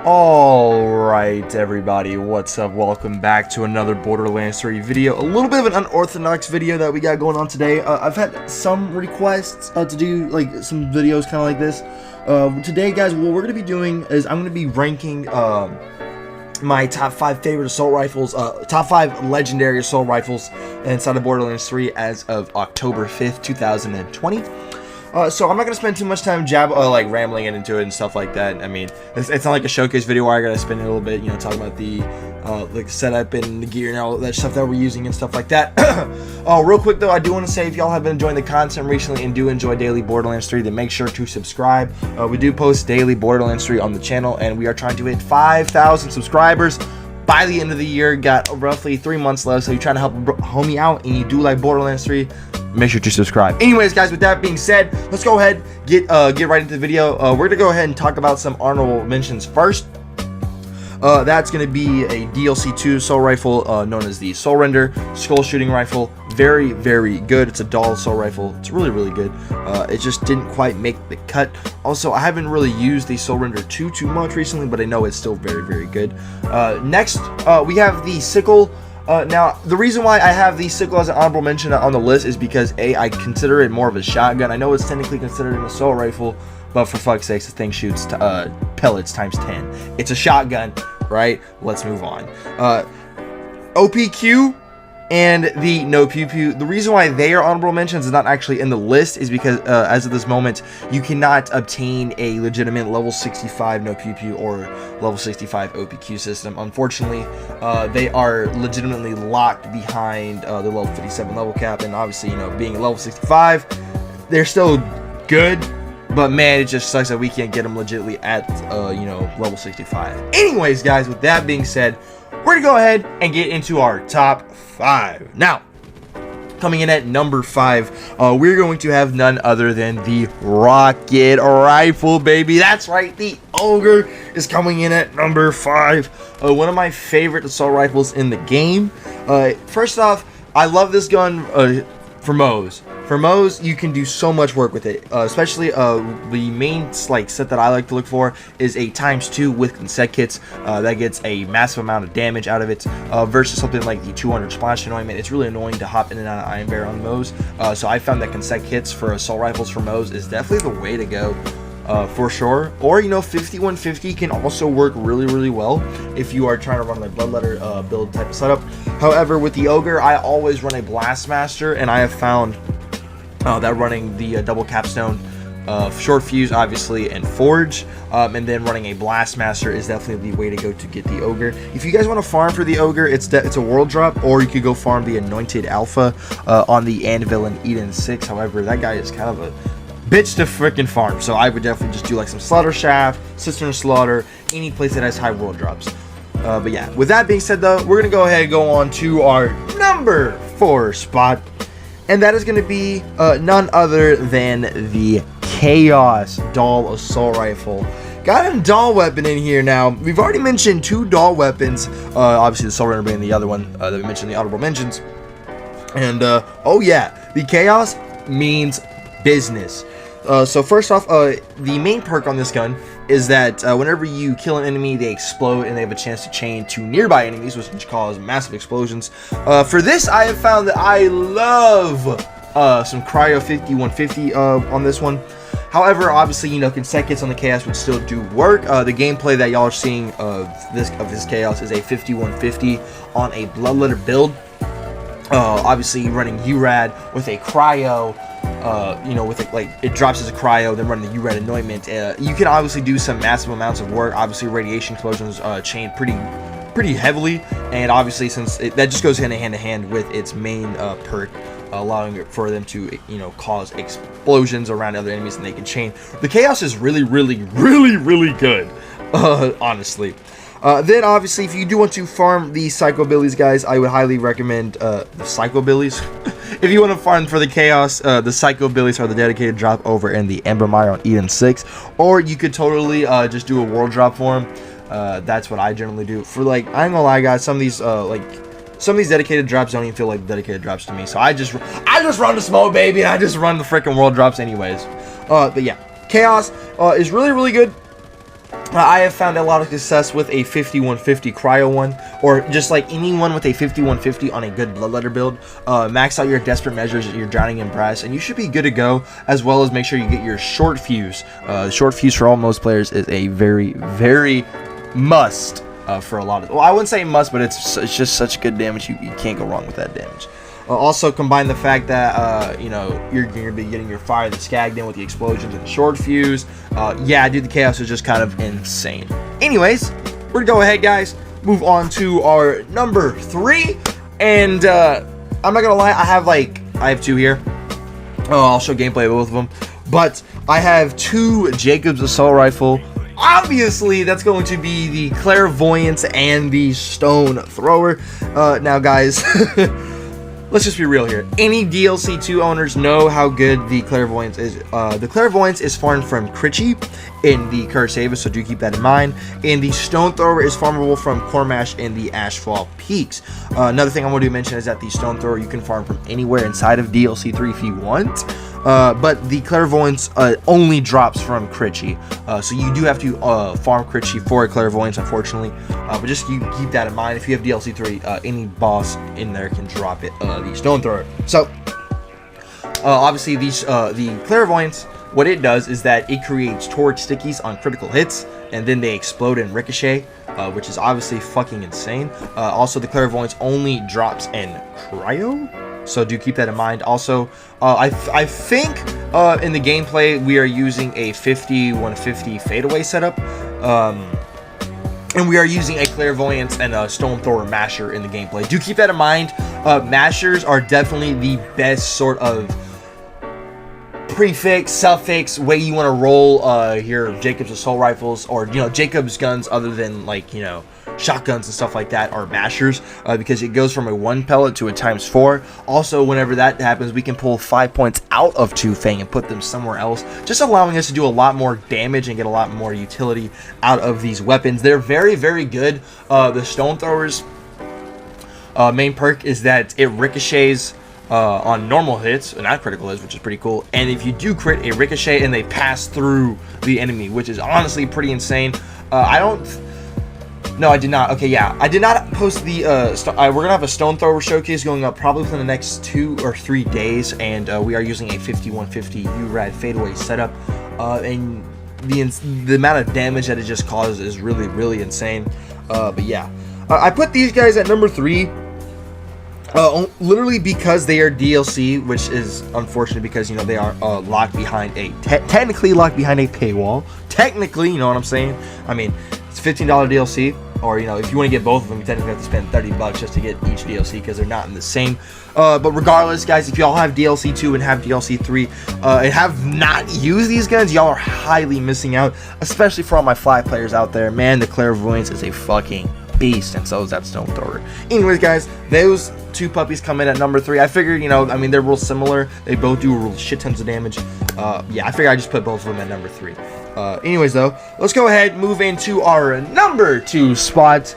Alright everybody, what's up? Welcome back to another Borderlands 3 video. A little bit of an unorthodox video that we got going on today. I've had some requests to do like some videos kind of like this. Today guys, what we're going to be doing is I'm going to be ranking my top 5 favorite assault rifles, top 5 legendary assault rifles inside of Borderlands 3 as of October 5th, 2020. So I'm not gonna spend too much time like rambling into it and stuff like that. I mean, it's not like a showcase video where I gotta spend a little bit, you know, talking about the like setup and the gear and all that stuff that we're using and stuff like that. Real quick though, I do want to say if y'all have been enjoying the content recently and do enjoy daily Borderlands 3, then make sure to subscribe. We do post daily Borderlands 3 on the channel, and we are trying to hit 5,000 subscribers by the end of the year. Got roughly 3 months left, so you're trying to help homie out and you do like Borderlands 3, make sure to subscribe. Anyways guys, with that being said, let's go ahead get right into the video. We're gonna go ahead and talk about some honorable mentions first. That's gonna be a DLC 2 assault rifle known as the Soul Render Skull Shooting Rifle. Very good. It's a dull assault rifle. It's really good. It just didn't quite make the cut. Also, I haven't really used the Soul Render 2 too much recently, but I know it's still very good. Next, we have the Sickle. Now, the reason why I have the Sickle as an honorable mention on the list is because A, I consider it more of a shotgun. I know it's technically considered an assault rifle, but for fuck's sakes, the thing shoots pellets times 10. It's a shotgun, right? Let's move on. OPQ and the No Pew Pew. The reason why they are honorable mentions is not actually in the list is because as of this moment, you cannot obtain a legitimate level 65 No Pew Pew or level 65 OPQ system. Unfortunately, they are legitimately locked behind the level 57 level cap, and obviously, you know, being a level 65, they're still good, but man, it just sucks that we can't get them legitimately at you know, level 65. Anyways guys, with that being said, we're gonna go ahead and get into our top 5. Now, coming in at number 5, we're going to have none other than the rocket rifle, baby. That's right, the Ogre is coming in at number 5. One of my favorite assault rifles in the game. First off, I love this gun for Moes. For Moes, you can do so much work with it, especially the main like set that I like to look for is a ×2 with consec kits that gets a massive amount of damage out of it versus something like the 200 splash anointment. It's really annoying to hop in and out of Iron Bear on Moes, so I found that consec kits for assault rifles for Moes is definitely the way to go. For sure. Or, you know, 5150 can also work really well if you are trying to run like bloodletter build type of setup. However, with the Ogre, I always run a Blastmaster, and I have found that running the double capstone, short fuse obviously, and forge, and then running a Blastmaster is definitely the way to go to get the Ogre. If you guys want to farm for the Ogre, it's a world drop, or you could go farm the Anointed Alpha on the Anvil in Eden 6. However, that guy is kind of a bitch to freaking farm, so I would definitely just do like some Slaughter Shaft, Cistern Slaughter, any place that has high world drops. But yeah, with that being said though, we're gonna go ahead and go on to our number 4 spot, and that is going to be none other than the Chaos Dull Assault Rifle. Got a dull weapon in here now. We've already mentioned 2 dull weapons, obviously the Soul Render being the other one that we mentioned in the honorable mentions. And oh yeah, the Chaos means business. So first off, the main perk on this gun is that whenever you kill an enemy, they explode and they have a chance to chain to nearby enemies, which cause massive explosions. For this, I have found that I love some Cryo 5150 on this one. However, obviously, you know, consec kits on the Chaos would still do work. The gameplay that y'all are seeing of this Chaos is a 5150 on a bloodletter build. Obviously, running URAD with a Cryo. You know, with it, like it drops as a cryo, then run the URAD anointment. You can obviously do some massive amounts of work. Obviously, radiation explosions chain pretty heavily, and obviously since that just goes hand in hand with its main perk, allowing it for them to, you know, cause explosions around other enemies and they can chain. The Chaos is really good, honestly. Then obviously, if you do want to farm the Psychobillies, guys, I would highly recommend the Psychobillies. If you want to farm for the Chaos, the Psychobillies are the dedicated drop over in the Ember Mire on Eden 6, or you could totally just do a world drop for them. That's what I generally do. For like, I ain't gonna lie, guys, some of these dedicated drops don't even feel like dedicated drops to me. So I just run the smoke, baby, and I just run the freaking world drops anyways. But yeah, Chaos is really good. I have found a lot of success with a 5150 cryo one, or just like anyone with a 5150 on a good bloodletter build. Max out your desperate measures, your drowning in brass, and you should be good to go, as well as make sure you get your short fuse. Short fuse for all most players is a very, very must for a lot of, well, I wouldn't say must, but it's just such good damage. You can't go wrong with that damage. Also combine the fact that you know, you're gonna be getting your fire that's skagged in with the explosions and the short fuse. Yeah, dude, the chaos is just kind of insane. Anyways, we're gonna go ahead, guys, move on to our number 3, and I'm not gonna lie, I have 2 here. I'll show gameplay of both of them, but I have 2 Jacobs assault rifle. Obviously, that's going to be the Clairvoyance and the Stone Thrower. Now, guys. Let's just be real here. Any DLC 2 owners know how good the Clairvoyance is. The Clairvoyance is farmed from Kree in the Curse Haven, so do keep that in mind. And the Stone Thrower is farmable from Cormash in the Ashfall Peaks. Another thing I want to mention is that the Stone Thrower you can farm from anywhere inside of DLC 3 if you want. But the Clairvoyance only drops from Kree, so you do have to farm Kree for a Clairvoyance, unfortunately. But just you keep that in mind. If you have DLC 3, any boss in there can drop it, the Stone Thrower. So obviously the Clairvoyance, what it does is that it creates torch stickies on critical hits, and then they explode and ricochet, which is obviously fucking insane. Also, the Clairvoyance only drops in cryo, so do keep that in mind. Also, I think in the gameplay we are using a 50-150 fadeaway setup, and we are using a Clairvoyance and a Stone Thrower masher in the gameplay. Do keep that in mind. Mashers are definitely the best sort of prefix, suffix way you want to roll your Jacobs assault rifles, or, you know, Jacobs guns other than, like, you know, shotguns and stuff like that are mashers, because it goes from a 1 pellet to a ×4. Also, whenever that happens, we can pull 5 points out of 2 Fang and put them somewhere else, just allowing us to do a lot more damage and get a lot more utility out of these weapons. They're very, very good. The Stone Throwers main perk is that it ricochets on normal hits, not critical hits, which is pretty cool. And if you do crit, a ricochet and they pass through the enemy, which is honestly pretty insane. No, I did not. Okay, yeah, I did not post the. We're gonna have a Stone Thrower showcase going up probably within the next 2 or 3 days, and we are using a 5150 URAD fadeaway setup, and the amount of damage that it just causes is really, really insane. But yeah, I put these guys at number 3. Literally because they are DLC, which is unfortunate because, you know, they are locked behind a technically locked behind a paywall. Technically, you know what I'm saying? I mean, it's $15 DLC, or, you know, if you want to get both of them, you technically have to spend $30 just to get each DLC because they're not in the same. But regardless, guys, if y'all have DLC 2 and have DLC 3 and have not used these guns, y'all are highly missing out, especially for all my fly players out there. Man, the Clairvoyance is a fucking beast, and so is that Stone Thrower. Anyways, guys, those 2 puppies come in at number 3. I figured, you know, I mean, they're real similar. They both do real shit tons of damage. Yeah, I figured I just put both of them at number 3. Anyways, though, let's go ahead and move into our number 2 spot.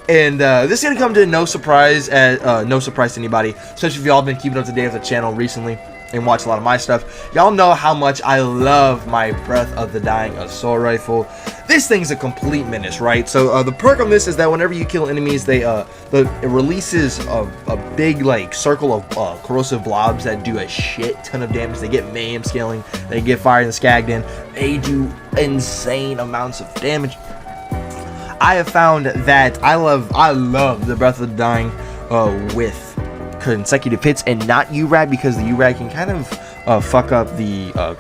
And this is gonna come to no surprise to anybody, especially if y'all been keeping up to date with the channel recently and watch a lot of my stuff. Y'all know how much I love my Breath of the Dying assault rifle. This thing's a complete menace, right? So the perk on this is that whenever you kill enemies, it releases a big, like, circle of corrosive blobs that do a shit ton of damage. They get mayhem scaling, they get fired and skagged in, they do insane amounts of damage. I have found that I love the Breath of the Dying with consecutive hits and not URAD, because the URAD can kind of fuck up the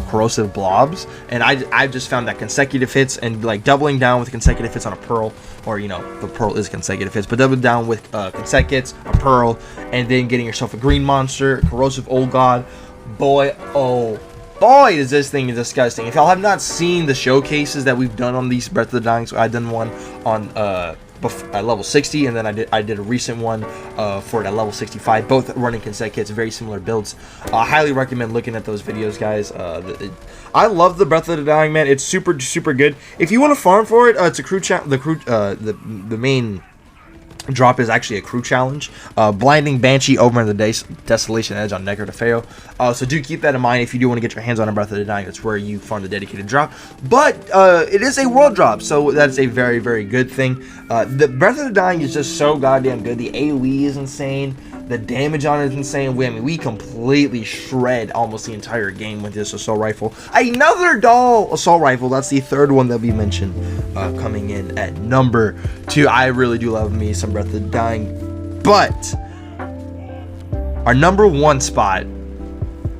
corrosive blobs, and I've just found that consecutive hits and, like, doubling down with consecutive hits on a pearl, or, you know, the pearl is consecutive hits, but doubling down with consecutive hits, a pearl, and then getting yourself a green monster, corrosive old god, boy, oh boy, is this thing disgusting. If y'all have not seen the showcases that we've done on these Breath of the Dying, so I've done one on at level 60, and then I did a recent one for it at level 65, both running consecutive hits, very similar builds. I highly recommend looking at those videos, guys. I love the Breath of the Dying, man. It's super, super good. If you want to farm for it, it's a the main drop is actually a crew challenge. Blinding Banshee over in the Desolation Edge on Necro DeFeo. So do keep that in mind if you do want to get your hands on a Breath of the Dying. That's where you farm the dedicated drop. But it is a world drop, so that's a very, very good thing. The Breath of the Dying is just so goddamn good. The AoE is insane. The damage on it is insane. I mean, we completely shred almost the entire game with this assault rifle. Another doll assault rifle. That's the third one that we mentioned, coming in at number 2. I really do love me some Breath of the Dying, but our number 1 spot,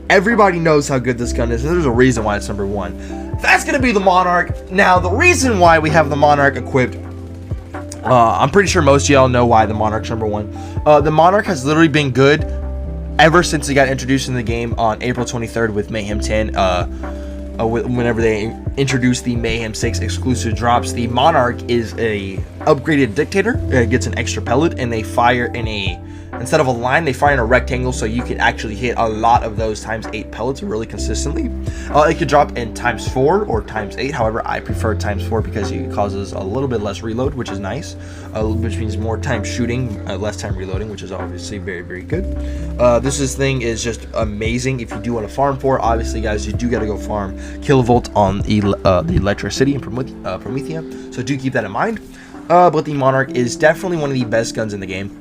everybody knows how good this gun is, and there's a reason why it's number 1. That's gonna be the Monarch. Now, the reason why we have the Monarch equipped, I'm pretty sure most of y'all know why the Monarch's number 1. The Monarch has literally been good ever since it got introduced in the game on April 23rd with Mayhem 10. Whenever they introduced the Mayhem 6 exclusive drops, the Monarch is a upgraded dictator. It gets an extra pellet, and they fire in a, instead of a line, they fire in a rectangle, so you can actually hit a lot of those ×8 pellets really consistently. It could drop in ×4 or ×8. However, I prefer ×4 because it causes a little bit less reload, which is nice, which means more time shooting, less time reloading, which is obviously very, very good. This thing is just amazing if you do want to farm for it. Obviously, guys, you do got to go farm kilovolt on the Electricity in Promethea, so do keep that in mind. But the Monarch is definitely one of the best guns in the game.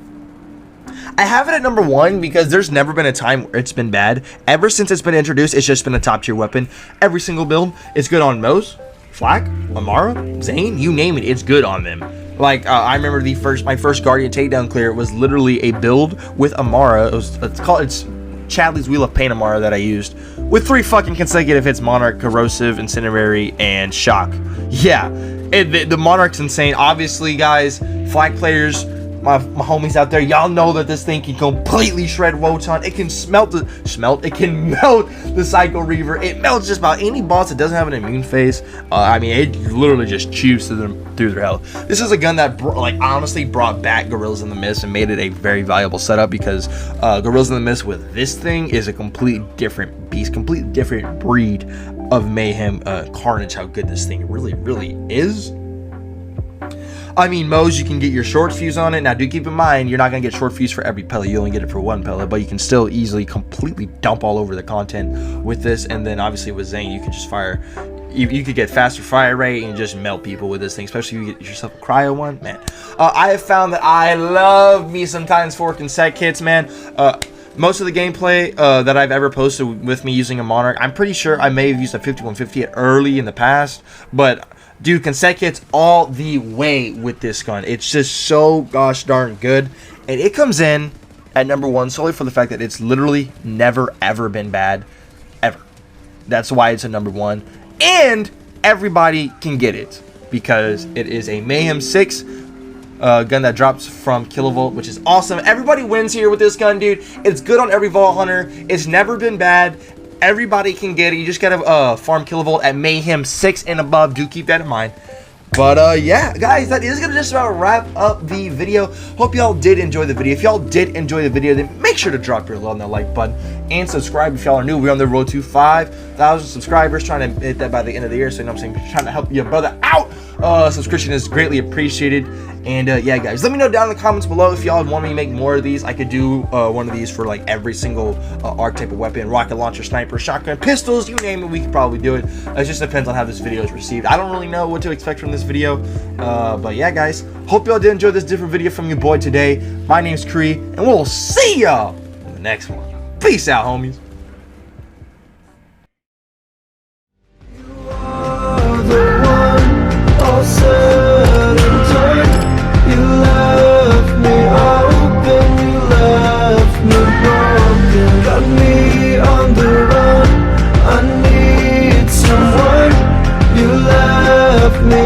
I have it at number 1 because there's never been a time where it's been bad. Ever since it's been introduced, it's just been a top tier weapon. Every single build, it's good on Moze, Flak, Amara, Zane, you name it, it's good on them. Like, I remember my first Guardian takedown clear was literally a build with Amara. It's Chadley's Wheel of Pain Amara that I used with 3 fucking consecutive hits: Monarch, Corrosive, Incinerary, and Shock. Yeah, the Monarch's insane. Obviously, guys, Flak players, my homies out there, y'all know that this thing can completely shred Wotan. It can it can melt the Psycho Reaver. It melts just about any boss that doesn't have an immune phase. I mean, it literally just chews through their health. This is a gun that honestly brought back Gorillas in the Mist and made it a very valuable setup, because Gorillas in the Mist with this thing is a completely different beast, completely different breed of mayhem carnage. How good this thing really, really is. I mean, Moze, you can get your short fuse on it. Now, do keep in mind, you're not going to get short fuse for every pellet. You only get it for 1 pellet, but you can still easily completely dump all over the content with this. And then, obviously, with Zane, you can just fire. You could get faster fire rate and just melt people with this thing, especially if you get yourself a cryo one. Man, I have found that I love me some ×4 consec kits, man. Most of the gameplay that I've ever posted with me using a Monarch, I'm pretty sure I may have used a 5150 early in the past, but dude, consec hits all the way with this gun. It's just so gosh darn good. And it comes in at number 1 solely for the fact that it's literally never ever been bad. Ever. That's why it's a number 1. And everybody can get it, because it is a Mayhem 6 gun that drops from kilovolt, which is awesome. Everybody wins here with this gun, dude. It's good on every Vault Hunter. It's never been bad. Everybody can get it. You just gotta farm kilovolt at Mayhem 6 and above. Do keep that in mind. But yeah, guys, that is gonna just about wrap up the video. Hope y'all did enjoy the video. If y'all did enjoy the video, then make sure to drop your love on that like button and subscribe if y'all are new. We're on the road to 5,000 subscribers, trying to hit that by the end of the year. So you know what I'm saying, trying to help your brother out. Subscription is greatly appreciated. And yeah, guys, let me know down in the comments below if y'all want me to make more of these. I could do one of these for like every single archetype of weapon: rocket launcher, sniper, shotgun, pistols, you name it. We could probably do it. It just depends on how this video is received. I don't really know what to expect from this video, but yeah, guys, hope y'all did enjoy this different video from your boy today. My name's Kree, and we'll see y'all in the next one. Peace out, homies. Me